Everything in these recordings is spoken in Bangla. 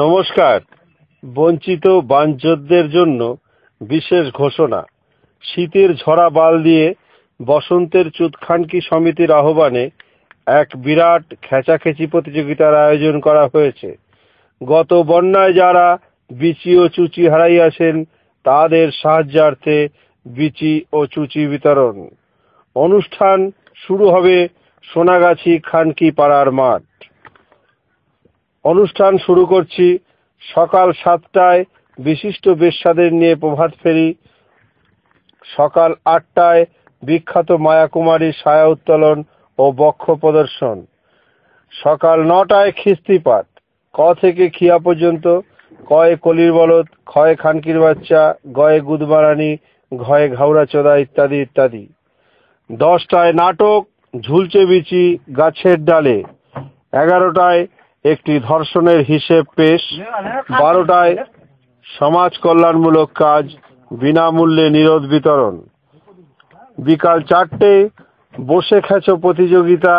নমস্কার। বঞ্চিত বাঞ্ছদের জন্য বিশেষ ঘোষণা। শীতের ঝরা বাল দিয়ে বসন্তের চুতখানকি সমিতির আহ্বানে এক বিরাট খেচাখেচি প্রতিযোগিতার আয়োজন করা হয়েছে। গত বন্যায় যারা বিচি ও চুচি হারাইয়াছেন তাদের সাহায্যার্থে বিচি ও চুচি বিতরণ। অনুষ্ঠান শুরু হবে সোনাগাছি খানকি পাড়ার মাঠ। অনুষ্ঠান শুরু করছি সকাল 7টায় বিশিষ্ট বেশ্যাদের নিয়ে প্রভাত ফেরি, সকাল 8টায় বিখ্যাত মায়াকুমারীর ছায়া উত্তোলন ও বক্ষ প্রদর্শন, সকাল 9টায় খিস্তিপাত, ক থেকে খিয়া পর্যন্ত, কয়ে কলির বলদ, খয়ে খানকির বাচ্চা, গয়ে গুদমারানি, ঘয়ে ঘাউড়া চোদা ইত্যাদি ইত্যাদি। 10টায় নাটক ঝুলছে বিচি গাছের ডালে, 11টায় একটি ধর্ষণের হিসেব পেশ, 12টায় সমাজ কল্যাণমূলক কাজ, বিনামূল্যে নিরোধ বিতরণ। বিকাল 4টে বসে খেচো প্রতিযোগিতা,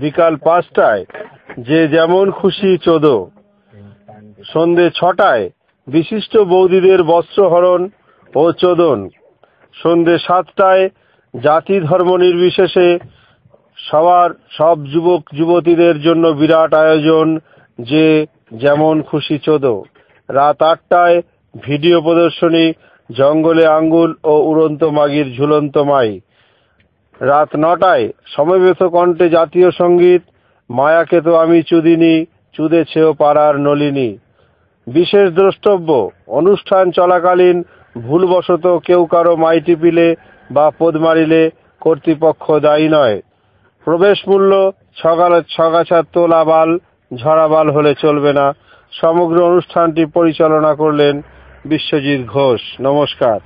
বিকাল 5টায় যে যেমন খুশি চোদো, সন্ধে 6টায় বিশিষ্ট বৌদিদের বস্ত্রহরণ ও চোদন, সন্ধে 7টায় জাতি ধর্ম নির্বিশেষে সব যুবক যুবতীদের জন্য বিরাট আয়োজন, যে যেমন খুশি চোদো। রাত 8টায় ভিডিও প্রদর্শনী, জঙ্গলে আঙ্গুল ও উড়ন্ত মাগির ঝুলন্ত মাই। রাত 9টায় সমবেত কণ্ঠে জাতীয় সঙ্গীত, মায়াকে তো আমি চুদিনি, চুদেছেও পাড়ার নলিনী। বিশেষ দ্রষ্টব্য, অনুষ্ঠান চলাকালীন ভুলবশত কেউ কারো মাই টিপিলে বা পোদ মারিলে কর্তৃপক্ষ দায়ী নয়। প্রবেশ মূল্য ছগাছা তোলা বাল, ঝরা বাল হলে চলবে না। সমগ্র অনুষ্ঠানটি পরিচালনা করলেন বিশ্বজিৎ ঘোষ। নমস্কার।